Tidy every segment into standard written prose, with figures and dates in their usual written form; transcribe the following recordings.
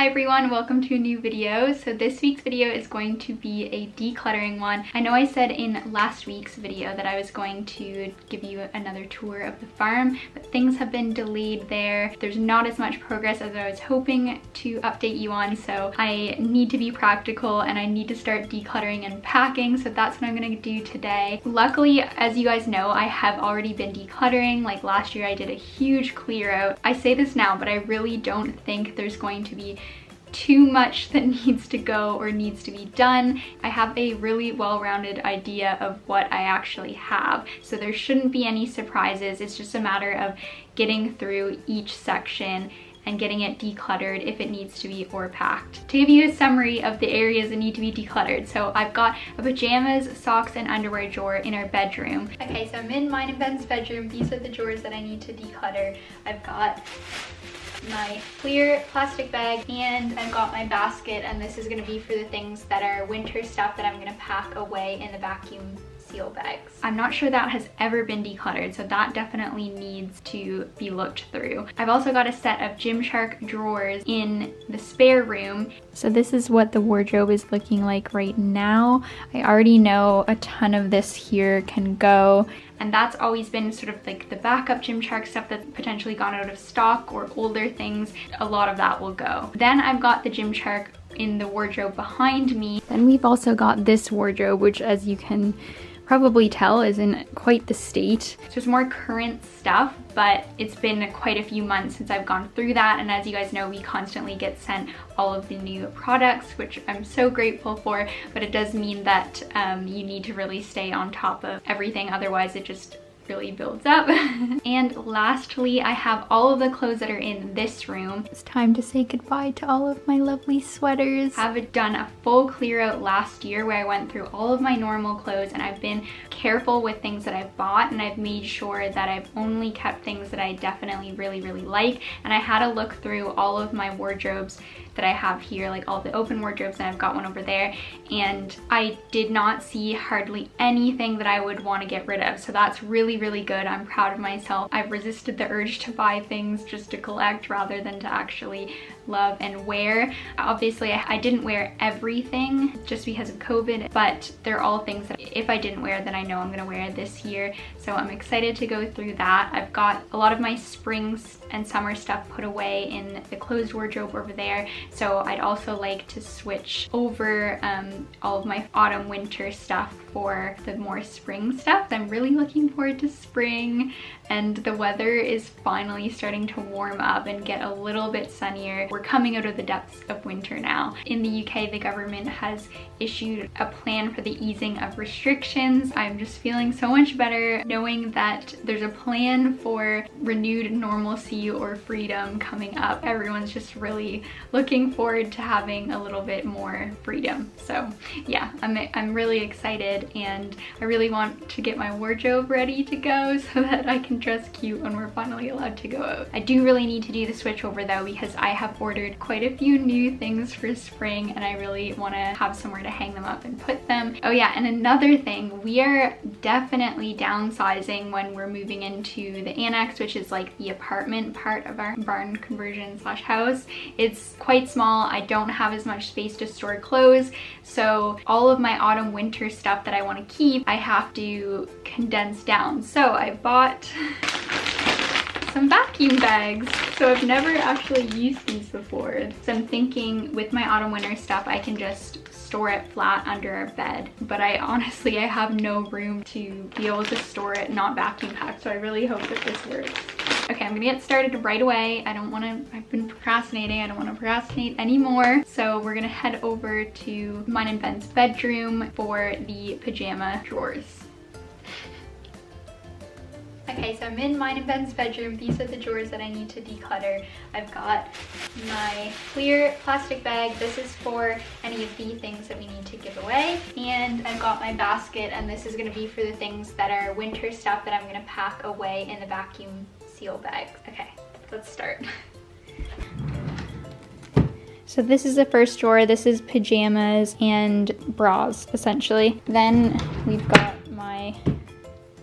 Hi everyone, welcome to a new video. So this week's video is going to be a decluttering one. I know I said in last week's video that I was going to give you another tour of the farm, but things have been delayed there. There's not as much progress as I was hoping to update you on, so I need to be practical and I need to start decluttering and packing, so that's what I'm gonna do today. Luckily, as you guys know, I have already been decluttering. Like last year I did a huge clear out. I say this now, but I really don't think there's going to be too much that needs to go or needs to be done. I have a really well-rounded idea of what I actually have, so there shouldn't be any surprises. It's just a matter of getting through each section and getting it decluttered if it needs to be or packed. To give you a summary of the areas that need to be decluttered, so I've got a pajamas, socks, and underwear drawer in our bedroom. Okay, so I'm in mine and Ben's bedroom. These are the drawers that I need to declutter. I've got my clear plastic bag and I've got my basket, and this is going to be for the things that are winter stuff that I'm going to pack away in the vacuum seal bags. I'm not sure that has ever been decluttered, so that definitely needs to be looked through. I've also got a set of Gymshark drawers in the spare room. So this is what the wardrobe is looking like right now. I already know a ton of this here can go, and that's always been sort of like the backup Gymshark stuff that's potentially gone out of stock or older things. A lot of that will go. Then I've got the Gymshark in the wardrobe behind me. Then we've also got this wardrobe, which, as you can probably tell, is in quite the state. So it's more current stuff, but it's been quite a few months since I've gone through that, and as you guys know, we constantly get sent all of the new products, which I'm so grateful for, but it does mean that you need to really stay on top of everything, otherwise it just really builds up. And lastly, I have all of the clothes that are in this room. It's time to say goodbye to all of my lovely sweaters. I've done a full clear out last year where I went through all of my normal clothes, and I've been careful with things that I've bought, and I've made sure that I've only kept things that I definitely really like. And I had a look through all of my wardrobes that I have here, like all the open wardrobes, and I've got one over there, and I did not see hardly anything that I would want to get rid of, so that's really good. I'm proud of myself. I've resisted the urge to buy things just to collect rather than to actually love and wear. Obviously I didn't wear everything just because of COVID, but they're all things that if I didn't wear, then I know I'm gonna wear this year, so I'm excited to go through that. I've got a lot of my spring and summer stuff put away in the closed wardrobe over there, so I'd also like to switch over all of my autumn winter stuff for the more spring stuff. I'm really looking forward to spring, and the weather is finally starting to warm up and get a little bit sunnier. We're coming out of the depths of winter now. In the UK, the government has issued a plan for the easing of restrictions. I'm just feeling so much better knowing that there's a plan for renewed normalcy or freedom coming up. Everyone's just really looking forward to having a little bit more freedom. So yeah, I'm really excited, and I really want to get my wardrobe ready to go so that I can dress cute when we're finally allowed to go out. I do really need to do the switch over though, because I have ordered quite a few new things for spring, and I really want to have somewhere to hang them up and put them. Oh yeah, and another thing, we are definitely downsizing when we're moving into the annex, which is like the apartment part of our barn conversion slash house. It's quite small. I don't have as much space to store clothes, so all of my autumn winter stuff that I want to keep, I have to condense down. So I bought some vacuum bags. So I've never actually used these before. So I'm thinking with my autumn winter stuff, I can just store it flat under our bed. But I have no room to be able to store it not vacuum packed. So I really hope that this works. Okay, I'm gonna get started right away. I've been procrastinating. I don't wanna procrastinate anymore. So we're gonna head over to mine and Ben's bedroom for the pajama drawers. Okay, so I'm in mine and Ben's bedroom. These are the drawers that I need to declutter. I've got my clear plastic bag. This is for any of the things that we need to give away. And I've got my basket, and this is gonna be for the things that are winter stuff that I'm gonna pack away in the vacuum seal bags. Okay, let's start. So this is the first drawer. This is pajamas and bras, essentially. Then we've got my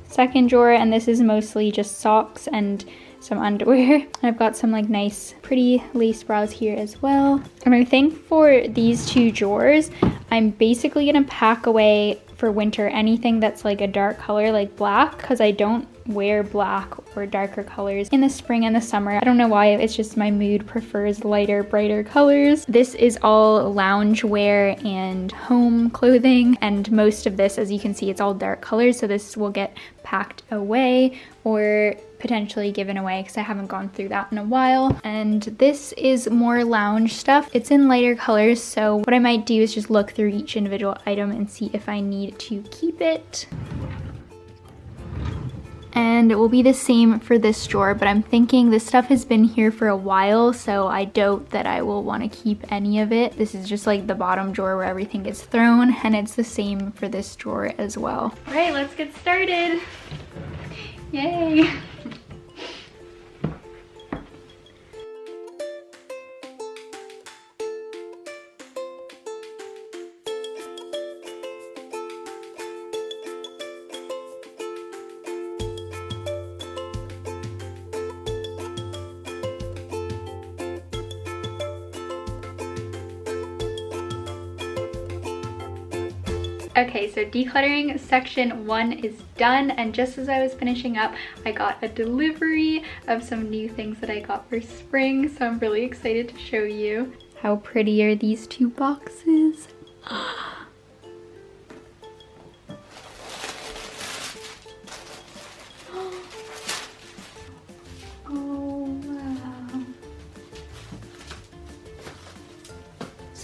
second drawer, and this is mostly just socks and some underwear. And I've got some like nice pretty lace bras here as well. And I think for these two drawers, I'm basically gonna pack away for winter anything that's like a dark color like black, because I don't wear black or darker colors in the spring and the summer. I don't know why, it's just my mood prefers lighter, brighter colors. This is all lounge wear and home clothing, and most of this, as you can see, it's all dark colors, so this will get packed away or potentially given away because I haven't gone through that in a while. And this is more lounge stuff. It's in lighter colors, so what I might do is just look through each individual item and see if I need to keep it. And it will be the same for this drawer, but I'm thinking this stuff has been here for a while, so I doubt that I will want to keep any of it. This is just like the bottom drawer where everything gets thrown, and it's the same for this drawer as well. All right, let's get started. Yay. Okay, so decluttering section 1 is done, and just as I was finishing up, I got a delivery of some new things that I got for spring, so I'm really excited to show you. How pretty are these two boxes?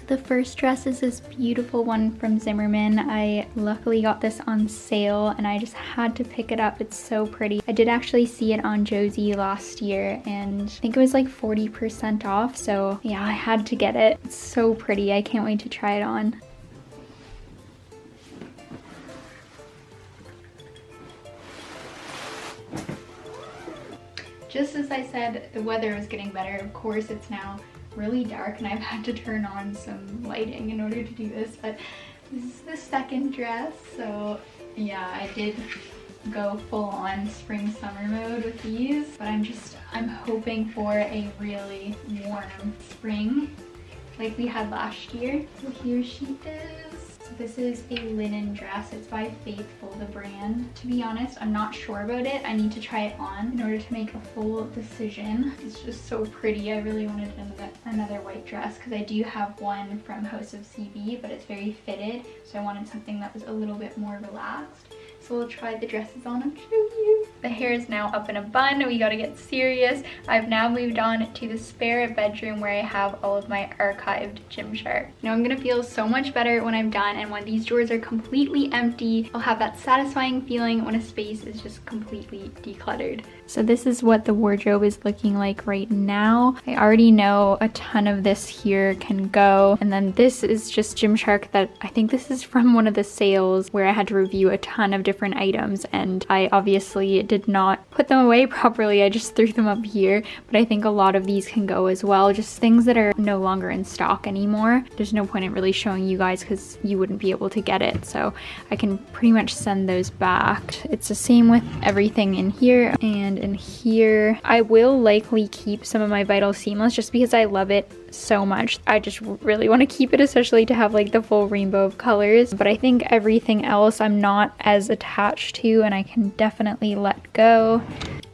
The first dress is this beautiful one from Zimmerman. I luckily got this on sale and I just had to pick it up. It's so pretty. I did actually see it on Josie last year and I think it was like 40% off. So yeah, I had to get it. It's so pretty. I can't wait to try it on. Just as I said, the weather was getting better. Of course, it's now really dark and I've had to turn on some lighting in order to do this, but this is the second dress. So yeah, I did go full on spring summer mode with these, but I'm hoping for a really warm spring like we had last year. So here she is. So this is a linen dress. It's by Faithful, the brand. To be honest, I'm not sure about it. I need to try it on in order to make a full decision. It's just so pretty. I really wanted another white dress because I do have one from House of CB, but it's very fitted. So I wanted something that was a little bit more relaxed. So we'll try the dresses on and show you. The hair is now up in a bun. We gotta get serious. I've now moved on to the spare bedroom where I have all of my archived Gymshark. Now I'm gonna feel so much better when I'm done, and when these drawers are completely empty, I'll have that satisfying feeling when a space is just completely decluttered. So this is what the wardrobe is looking like right now. I already know a ton of this here can go. And then this is just Gymshark that I think this is from one of the sales where I had to review a ton of different items, and I obviously did not put them away properly. I just threw them up here, but I think a lot of these can go as well. Just things that are no longer in stock anymore. There's no point in really showing you guys because you wouldn't be able to get it. So I can pretty much send those back. It's the same with everything in here and in here. I will likely keep some of my Vital Seamless just because I love it so much. I just really want to keep it, especially to have like the full rainbow of colors. But I think everything else I'm not as attached to and I can definitely let go.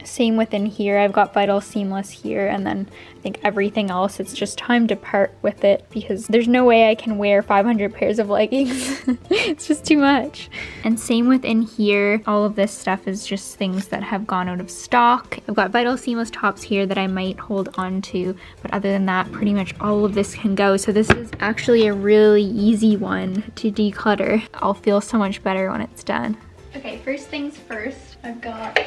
Same within here. I've got Vital Seamless here, and then I think everything else, it's just time to part with it because there's no way I can wear 500 pairs of leggings. It's just too much. And same within here. All of this stuff is just things that have gone out of stock. I've got Vital Seamless tops here that I might hold on to, but other than that, pretty much all of this can go. So this is actually a really easy one to declutter. I'll feel so much better when it's done. Okay, first things first, I've got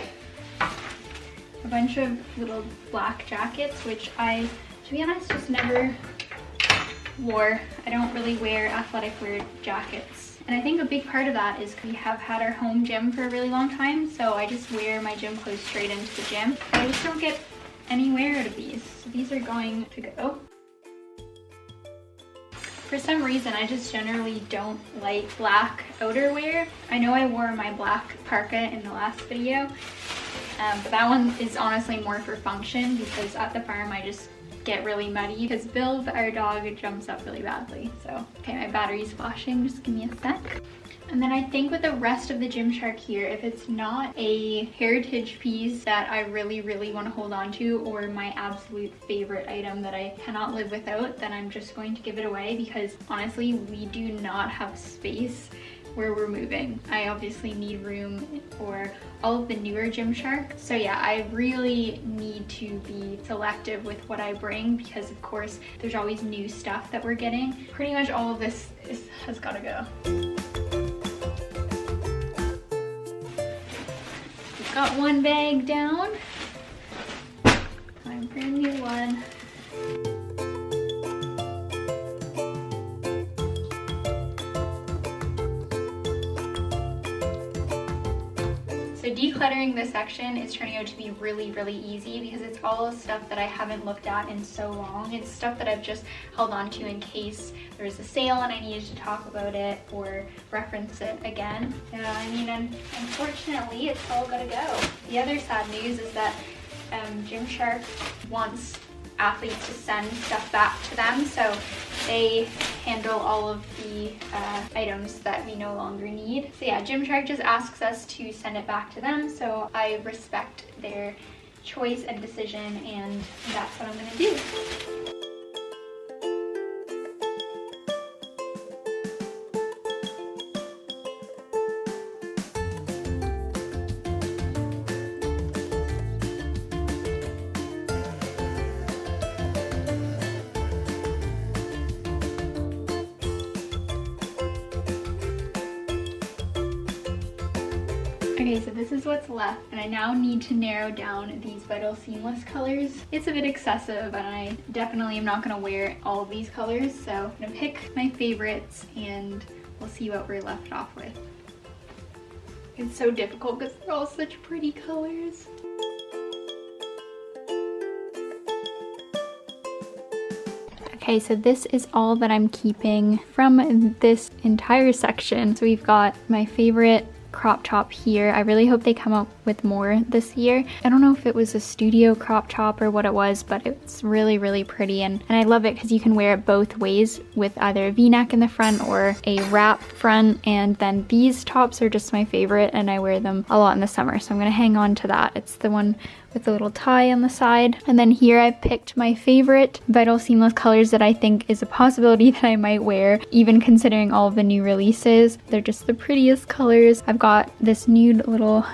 a bunch of little black jackets, which I, to be honest, just never wore. I don't really wear athletic wear jackets. And I think a big part of that is we have had our home gym for a really long time, so I just wear my gym clothes straight into the gym. I just don't get any wear out of these. So these are going to go. For some reason, I just generally don't like black outerwear. I know I wore my black parka in the last video, But that one is honestly more for function because at the farm I just get really muddy because Bill, our dog, jumps up really badly. So, okay, my battery's flashing, just give me a sec. And then I think with the rest of the Gymshark here, if it's not a heritage piece that I really, really want to hold on to, or my absolute favorite item that I cannot live without, then I'm just going to give it away because honestly, we do not have space where we're moving. I obviously need room for all of the newer Gymshark. So yeah, I really need to be selective with what I bring because of course there's always new stuff that we're getting. Pretty much all of this has gotta go. We've got one bag down. Time for a new one. So decluttering this section is turning out to be really, really easy because it's all stuff that I haven't looked at in so long. It's stuff that I've just held on to in case there's a sale and I needed to talk about it or reference it again. I mean, unfortunately, it's all gotta go. The other sad news is that Gymshark wants athletes to send stuff back to them, so they handle all of the items that we no longer need. So yeah, Gymshark just asks us to send it back to them, so I respect their choice and decision, and that's what I'm gonna do. Okay, so this is what's left, and I now need to narrow down these Vital Seamless colors. It's a bit excessive, and I definitely am not gonna wear all of these colors, so I'm gonna pick my favorites and we'll see what we're left off with. It's so difficult because they're all such pretty colors. Okay, so this is all that I'm keeping from this entire section. So we've got my favorite crop top here. I really hope they come up with more this year. I don't know if it was a studio crop top or what it was, but it's really, really pretty, and I love it because you can wear it both ways with either a v-neck in the front or a wrap front. And then these tops are just my favorite and I wear them a lot in the summer, so I'm gonna hang on to that. It's the one with the little tie on the side. And then here I picked my favorite Vital Seamless colors that I think is a possibility that I might wear, even considering all of the new releases. They're just the prettiest colors. I've got this nude little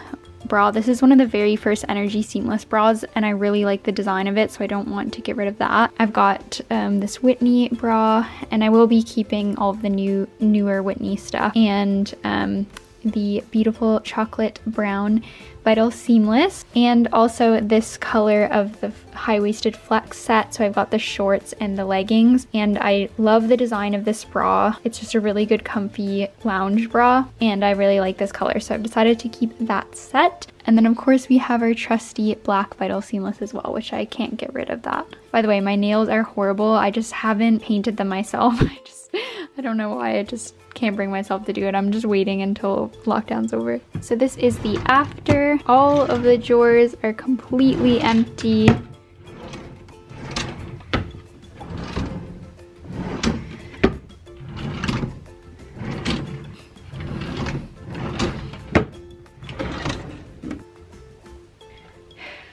bra. This is one of the very first Energy Seamless bras, and I really like the design of it, so I don't want to get rid of that. I've got this Whitney bra, and I will be keeping all of the newer Whitney stuff, and the beautiful chocolate brown Vital Seamless, and also this color of the high-waisted flex set. So I've got the shorts and the leggings, and I love the design of this bra. It's just a really good comfy lounge bra, and I really like this color, so I've decided to keep that set. And then of course we have our trusty black Vital Seamless as well, which I can't get rid of that. By the way, my nails are horrible. I just haven't painted them myself. I don't know why, I just can't bring myself to do it. I'm just waiting until lockdown's over. So this is the after. All of the drawers are completely empty.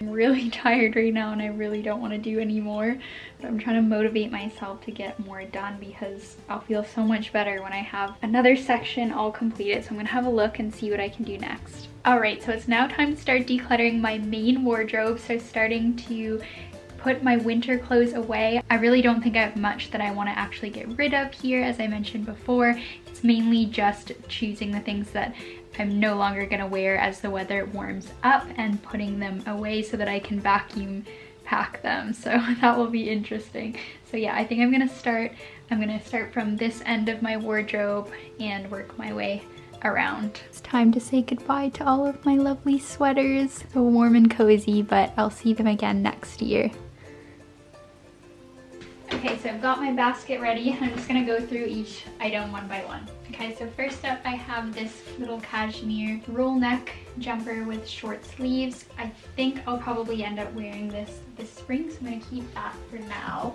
I'm really tired right now and I really don't want to do any more, but I'm trying to motivate myself to get more done because I'll feel so much better when I have another section all completed. So I'm gonna have a look and see what I can do next. Alright, so it's now time to start decluttering my main wardrobe. So starting to put my winter clothes away. I really don't think I have much that I want to actually get rid of here. As I mentioned before, it's mainly just choosing the things that I'm no longer gonna wear as the weather warms up and putting them away so that I can vacuum pack them. So that will be interesting. So yeah, I think I'm gonna start from this end of my wardrobe and work my way around. It's time to say goodbye to all of my lovely sweaters. So warm and cozy, but I'll see them again next year. Okay, so I've got my basket ready. I'm just gonna go through each item one by one. Okay, so first up I have this little cashmere roll neck jumper with short sleeves. I think I'll probably end up wearing this spring, so I'm gonna keep that for now.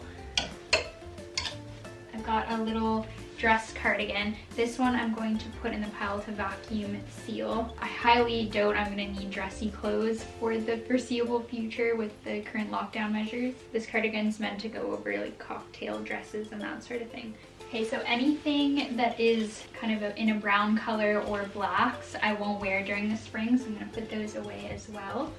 I've got a little dress cardigan. This one I'm going to put in the pile to vacuum seal. I highly doubt I'm gonna need dressy clothes for the foreseeable future with the current lockdown measures. This cardigan's meant to go over like cocktail dresses and that sort of thing. Okay, so anything that is kind of in a brown color or blacks, I won't wear during the spring, so I'm gonna put those away as well.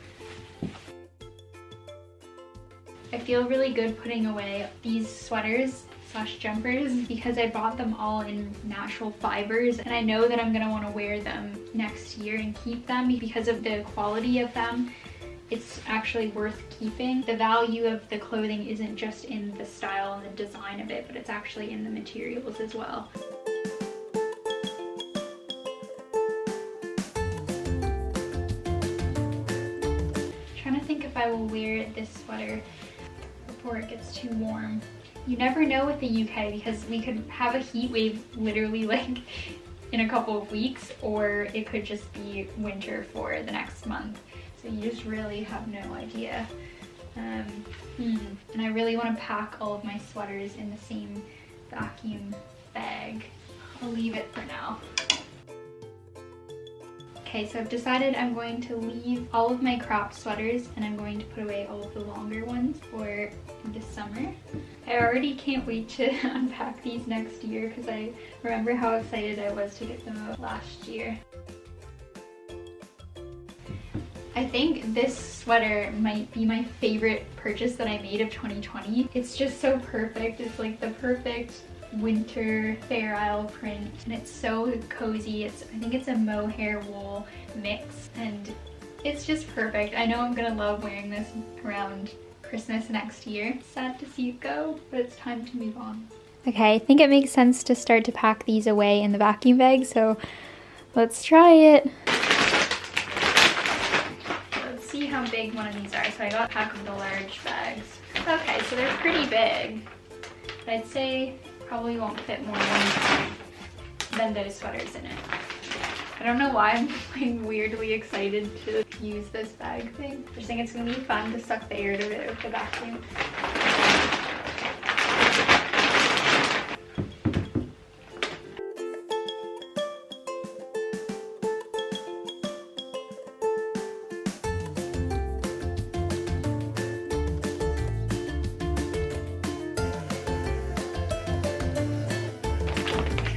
I feel really good putting away these sweaters / jumpers because I bought them all in natural fibers, and I know that I'm gonna want to wear them next year and keep them because of the quality of them. It's actually worth keeping. The value of the clothing isn't just in the style and the design of it, but it's actually in the materials as well. I'm trying to think if I will wear this sweater before it gets too warm. You never know with the UK because we could have a heat wave literally like in a couple of weeks, or it could just be winter for the next month. So you just really have no idea. And I really want to pack all of my sweaters in the same vacuum bag. I'll leave it for now. Okay, so I've decided I'm going to leave all of my cropped sweaters and I'm going to put away all of the longer ones for this summer. I already can't wait to unpack these next year because I remember how excited I was to get them out last year. I think this sweater might be my favorite purchase that I made of 2020. It's just so perfect. It's like the perfect winter Fair Isle print, and it's so cozy. I think it's a mohair wool mix, and it's just perfect. I know I'm gonna love wearing this around Christmas next year. Sad to see it go, but it's time to move on. Okay, I think it makes sense to start to pack these away in the vacuum bag, so let's try it. Let's see how big one of these are. So I got a pack of the large bags. Okay, so they're pretty big, but I'd say probably won't fit more than those sweaters in it. I don't know why I'm like weirdly excited to use this bag thing. I just think it's gonna be fun to suck the air out of it with the vacuum.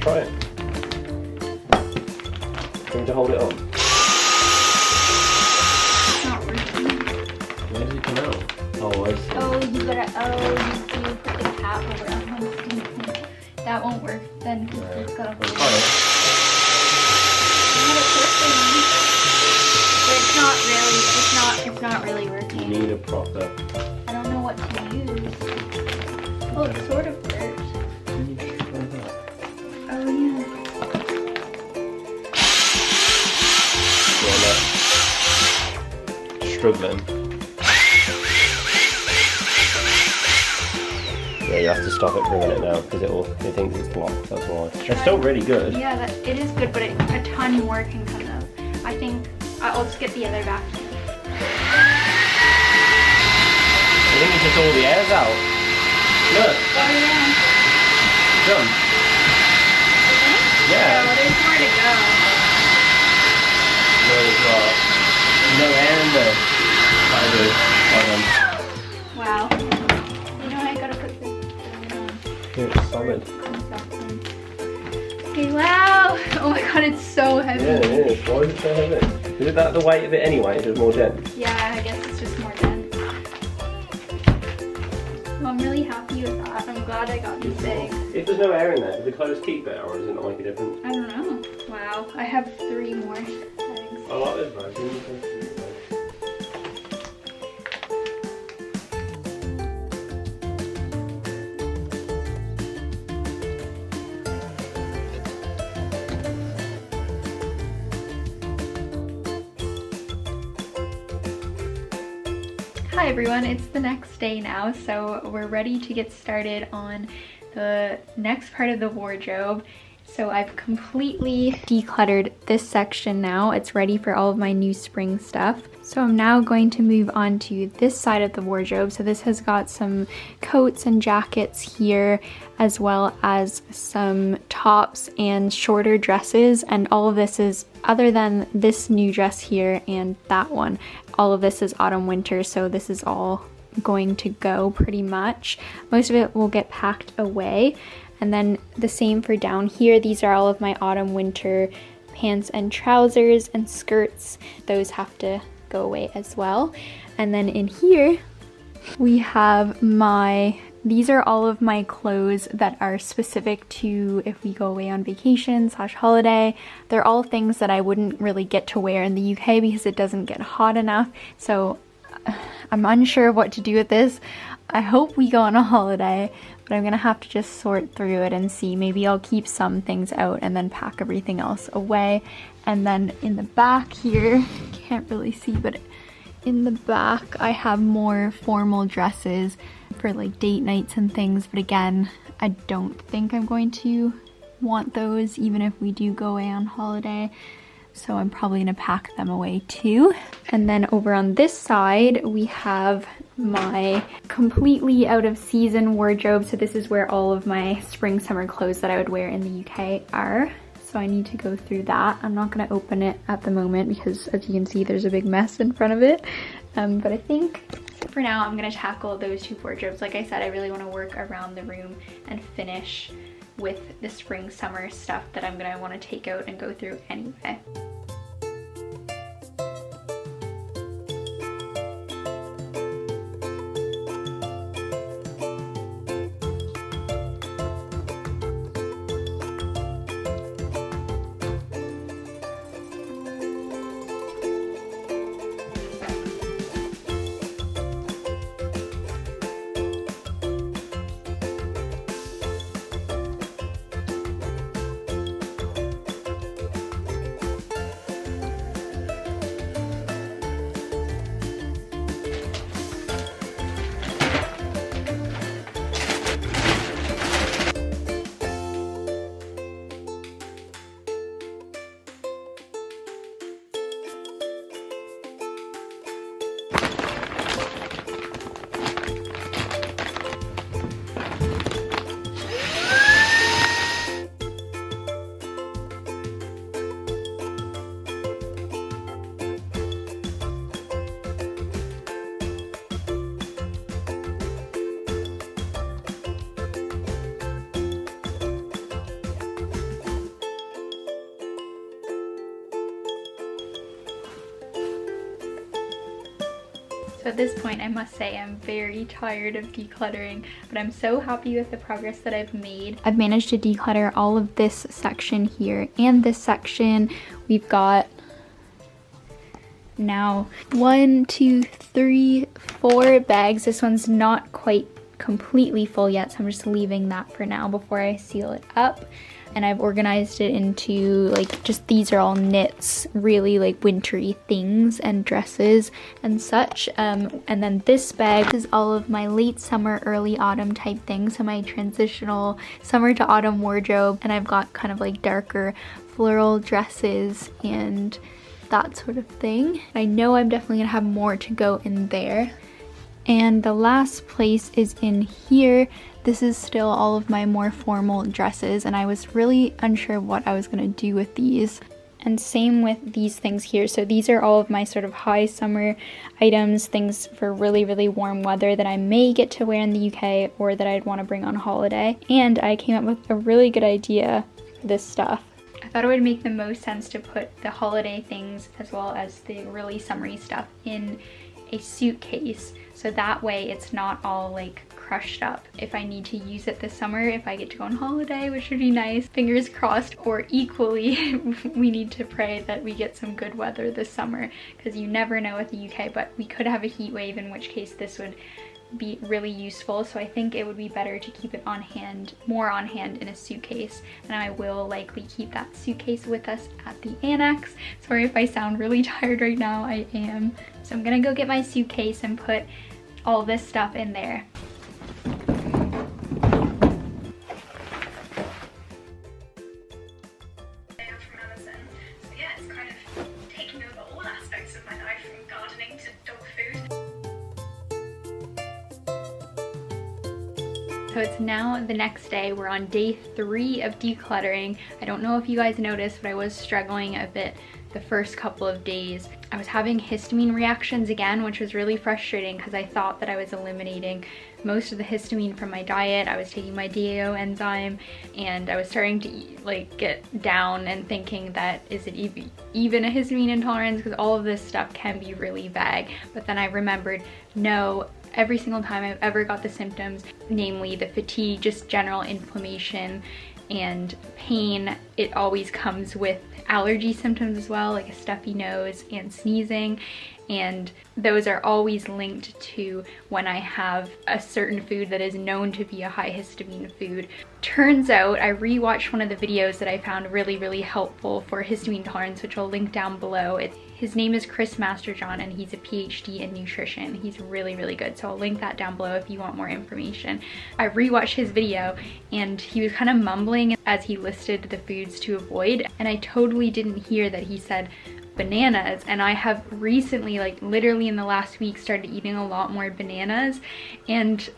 Try it. Going to hold it on. It's not working. Where did it come out? Oh, I see. Oh, you do put the cap over on. That won't work. Then it's gotta hold it. Try it. But it's not really You working. need a proper. I don't know what to use. Oh, it sort of works. Oh yeah. Struggling. Yeah, you have to stop it bringing it now because it thinks it's blocked. That's why. It's still really good. Yeah, it is good, but a ton more can come out. I think I'll just get the other vacuum. I think it's just all the air's out. Look. Oh yeah. Done. Yeah. So there's more to go. No, it's not. No air in there. Quite good. Well done. Wow. You know I gotta put this on. It's solid. Okay, wow. Oh my god, it's so heavy. Yeah, it is. Why is it so heavy? Is it that the weight of it anyway? It's just more dense? Yeah, I guess it's just more dense. Well, I'm really happy with that. I'm glad I got these big. If there's no air in there, does the clothes keep it or does it not make a difference? I don't know. Wow, I have 3 more bags. I like this bag. Hi everyone, it's the next day now, so we're ready to get started on the next part of the wardrobe. So I've completely decluttered this section now. It's ready for all of my new spring stuff. So I'm now going to move on to this side of the wardrobe. So this has got some coats and jackets here, as well as some tops and shorter dresses. And all of this is, other than this new dress here and that one, all of this is autumn winter. So this is all going to go pretty much. Most of it will get packed away. And then the same for down here. These are all of my autumn winter pants and trousers and skirts. Those have to go away as well. And then in here we have these are all of my clothes that are specific to if we go away on vacation / holiday. They're all things that I wouldn't really get to wear in the UK because it doesn't get hot enough. So I'm unsure of what to do with this. I hope we go on a holiday, but I'm gonna have to just sort through it and see. Maybe I'll keep some things out and then pack everything else away. And then in the back here, can't really see, but in the back I have more formal dresses for like date nights and things. But again, I don't think I'm going to want those even if we do go away on holiday. So I'm probably gonna pack them away too. And then over on this side, we have my completely out of season wardrobe. So this is where all of my spring summer clothes that I would wear in the UK are. So I need to go through that. I'm not gonna open it at the moment because as you can see, there's a big mess in front of it. But I think for now, I'm gonna tackle those two wardrobes. Like I said, I really wanna work around the room and finish with the spring summer stuff that I'm gonna wanna take out and go through anyway. So at this point, I must say I'm very tired of decluttering, but I'm so happy with the progress that I've made. I've managed to declutter all of this section here and this section. We've got now 1, 2, 3, 4 bags. This one's not quite completely full yet, so I'm just leaving that for now before I seal it up. And I've organized it into like, just these are all knits, really like wintry things and dresses and such. And then this bag is all of my late summer, early autumn type things. So my transitional summer to autumn wardrobe. And I've got kind of like darker floral dresses and that sort of thing. I know I'm definitely gonna have more to go in there. And the last place is in here. This is still all of my more formal dresses, and I was really unsure what I was gonna do with these. And same with these things here. So these are all of my sort of high summer items, things for really, really warm weather that I may get to wear in the UK or that I'd want to bring on holiday. And I came up with a really good idea for this stuff. I thought it would make the most sense to put the holiday things as well as the really summery stuff in a suitcase, so that way it's not all like crushed up. If I need to use it this summer, if I get to go on holiday, which would be nice, fingers crossed, or equally we need to pray that we get some good weather this summer, because you never know with the UK, but we could have a heat wave, in which case this would be really useful. So I think it would be better to keep it on hand, more on hand in a suitcase, and I will likely keep that suitcase with us at the annex. Sorry if I sound really tired right now, I am. So I'm gonna go get my suitcase and put all this stuff in there. So it's now the next day. We're on day 3 of decluttering. I don't know if you guys noticed, but I was struggling a bit the first couple of days. I was having histamine reactions again, which was really frustrating because I thought that I was eliminating most of the histamine from my diet. I was taking my DAO enzyme and I was starting to get down and thinking that is it even a histamine intolerance, because all of this stuff can be really vague. But then I remembered, no, every single time I've ever got the symptoms, namely the fatigue, just general inflammation and pain, it always comes with allergy symptoms as well, like a stuffy nose and sneezing, and those are always linked to when I have a certain food that is known to be a high histamine food. Turns out I rewatched one of the videos that I found really helpful for histamine tolerance, which I'll link down below. His name is Chris Masterjohn and he's a PhD in nutrition. He's really good, so I'll link that down below if you want more information. I rewatched his video and he was kind of mumbling as he listed the foods to avoid, and I totally didn't hear that he said bananas, and I have recently, like literally in the last week, started eating a lot more bananas, and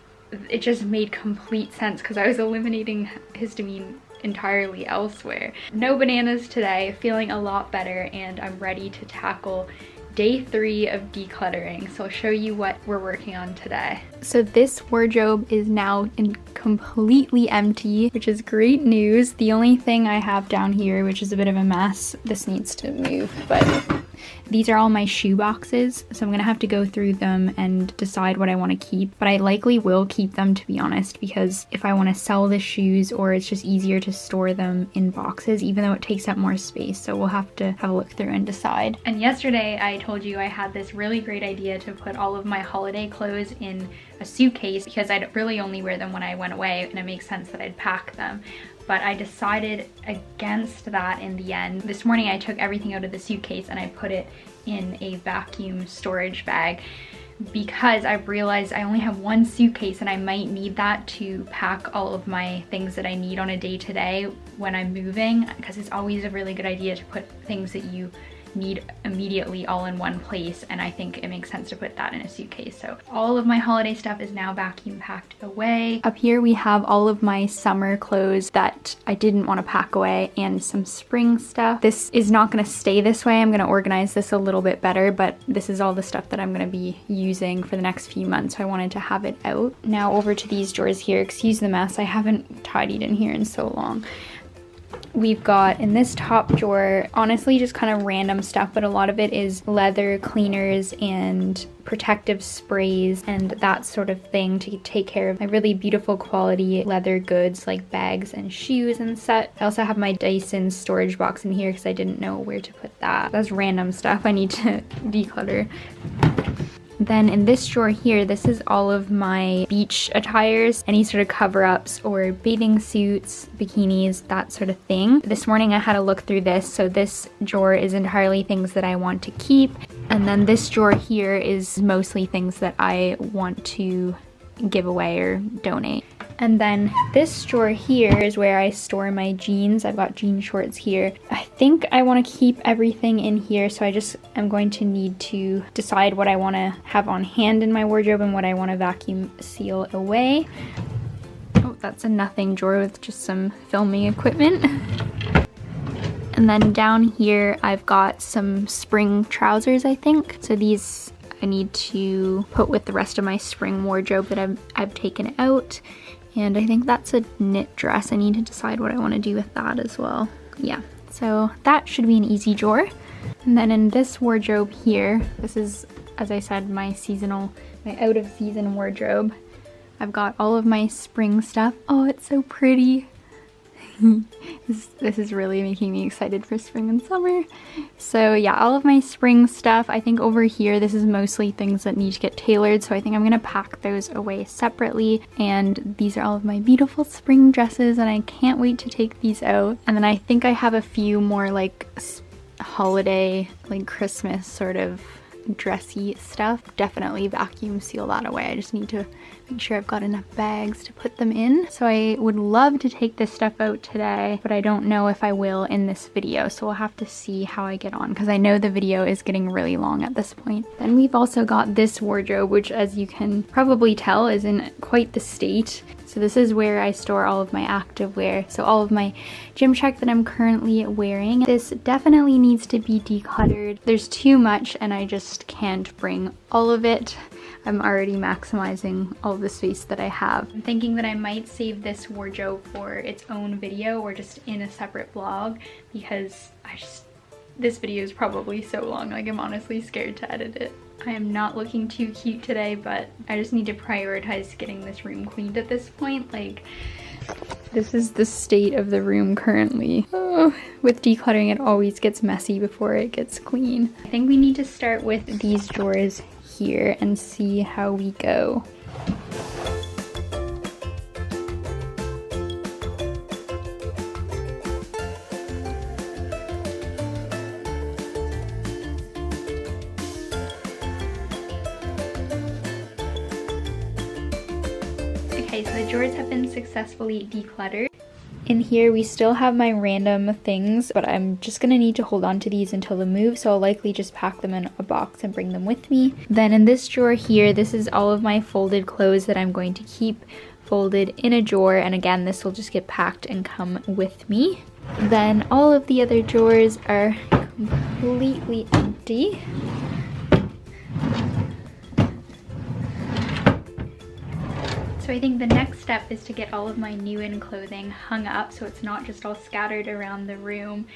it just made complete sense because I was eliminating histamine entirely elsewhere. No bananas today, feeling a lot better, and I'm ready to tackle day 3 of decluttering. So I'll show you what we're working on today. So this wardrobe is now completely empty, which is great news. The only thing I have down here, which is a bit of a mess, this needs to move, but these are all my shoe boxes, so I'm gonna have to go through them and decide what I want to keep, but I likely will keep them, to be honest, because if I want to sell the shoes, or it's just easier to store them in boxes, even though it takes up more space, so we'll have to have a look through and decide. And yesterday I told you I had this really great idea to put all of my holiday clothes in a suitcase because I'd really only wear them when I went away, and it makes sense that I'd pack them. But I decided against that in the end. This morning I took everything out of the suitcase and I put it in a vacuum storage bag because I've realized I only have one suitcase and I might need that to pack all of my things that I need on a day-to-day when I'm moving, because it's always a really good idea to put things that you need immediately all in one place, and I think it makes sense to put that in a suitcase. So all of my holiday stuff is now vacuum packed away. Up here we have all of my summer clothes that I didn't want to pack away and some spring stuff. This is not going to stay this way. I'm going to organize this a little bit better, but this is all the stuff that I'm going to be using for the next few months, so I wanted to have it out. Now over to these drawers here. Excuse the mess, I haven't tidied in here in so long. We've got in this top drawer, honestly just kind of random stuff, but a lot of it is leather cleaners and protective sprays and that sort of thing to take care of my really beautiful quality leather goods like bags and shoes and such. I also have my Dyson storage box in here because I didn't know where to put that. That's random stuff I need to declutter. Then in this drawer here, this is all of my beach attires, any sort of cover-ups or bathing suits, bikinis, that sort of thing. This morning I had a look through this, so this drawer is entirely things that I want to keep. And then this drawer here is mostly things that I want to give away or donate. And then this drawer here is where I store my jeans. I've got jean shorts here. I think I want to keep everything in here, so I just am going to need to decide what I want to have on hand in my wardrobe and what I want to vacuum seal away. Oh, that's a nothing drawer with just some filming equipment. And then down here I've got some spring trousers, I think. So these I need to put with the rest of my spring wardrobe that I've taken out. And I think that's a knit dress. I need to decide what I want to do with that as well. Yeah, so that should be an easy drawer. And then in this wardrobe here, this is, as I said, my out of season wardrobe. I've got all of my spring stuff. Oh, it's so pretty. This is really making me excited for spring and summer. So yeah, all of my spring stuff. I think over here this is mostly things that need to get tailored, so I think I'm gonna pack those away separately. And these are all of my beautiful spring dresses and I can't wait to take these out. And then I think I have a few more like holiday, like Christmas sort of dressy stuff, definitely vacuum seal that away. I just need to make sure I've got enough bags to put them in. So I would love to take this stuff out today, but I don't know if I will in this video. So we'll have to see how I get on, because I know the video is getting really long at this point. Then we've also got this wardrobe, which as you can probably tell is in quite the state. So this is where I store all of my activewear. So all of my Gymshark that I'm currently wearing. This definitely needs to be decluttered. There's too much and I just can't bring all of it. I'm already maximizing all the space that I have. I'm thinking that I might save this wardrobe for its own video or just in a separate vlog, because this video is probably so long, like I'm honestly scared to edit it. I am not looking too cute today, but I just need to prioritize getting this room cleaned at this point. Like, this is the state of the room currently. Oh, with decluttering, it always gets messy before it gets clean. I think we need to start with these drawers here and see how we go. Okay, so the drawers have been successfully decluttered. In here we still have my random things, but I'm just gonna need to hold on to these until the move, so I'll likely just pack them in a box and bring them with me. Then in this drawer here, this is all of my folded clothes that I'm going to keep folded in a drawer, and again this will just get packed and come with me. Then all of the other drawers are completely empty. So I think the next step is to get all of my new in clothing hung up so it's not just all scattered around the room,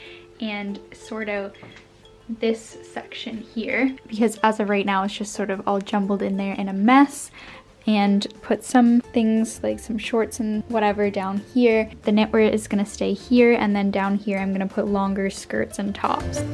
and sort out this section here, because as of right now it's just sort of all jumbled in there in a mess, and put some things like some shorts and whatever down here. The knitwear is gonna stay here, and then down here I'm gonna put longer skirts and tops.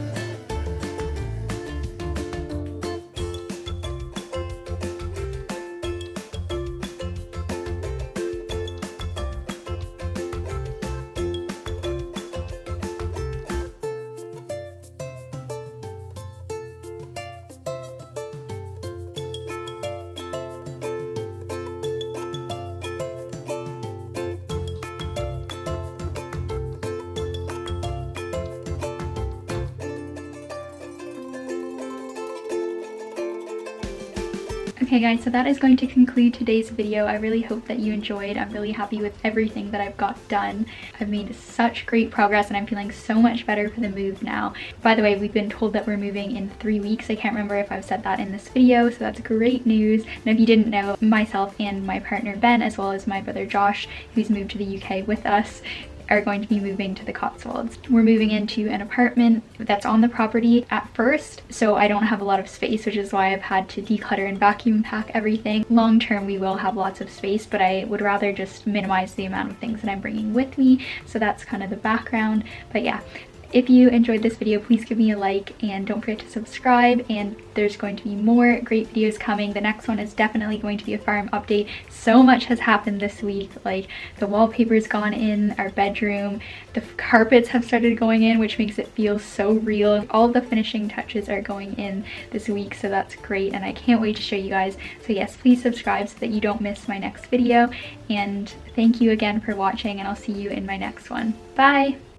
Okay guys, so that is going to conclude today's video. I really hope that you enjoyed. I'm really happy with everything that I've got done. I've made such great progress and I'm feeling so much better for the move now. By the way, we've been told that we're moving in 3 weeks. I can't remember if I've said that in this video, so that's great news. And if you didn't know, myself and my partner Ben, as well as my brother Josh, who's moved to the UK with us, are going to be moving to the Cotswolds. We're moving into an apartment that's on the property at first, so I don't have a lot of space, which is why I've had to declutter and vacuum pack everything. Long term we will have lots of space, but I would rather just minimize the amount of things that I'm bringing with me, so that's kind of the background. But yeah, if you enjoyed this video, please give me a like and don't forget to subscribe, and there's going to be more great videos coming. The next one is definitely going to be a farm update. So much has happened this week, like the wallpaper's gone in our bedroom, the carpets have started going in, which makes it feel so real. All of the finishing touches are going in this week, so that's great and I can't wait to show you guys. So yes, please subscribe so that you don't miss my next video, and thank you again for watching, and I'll see you in my next one. Bye!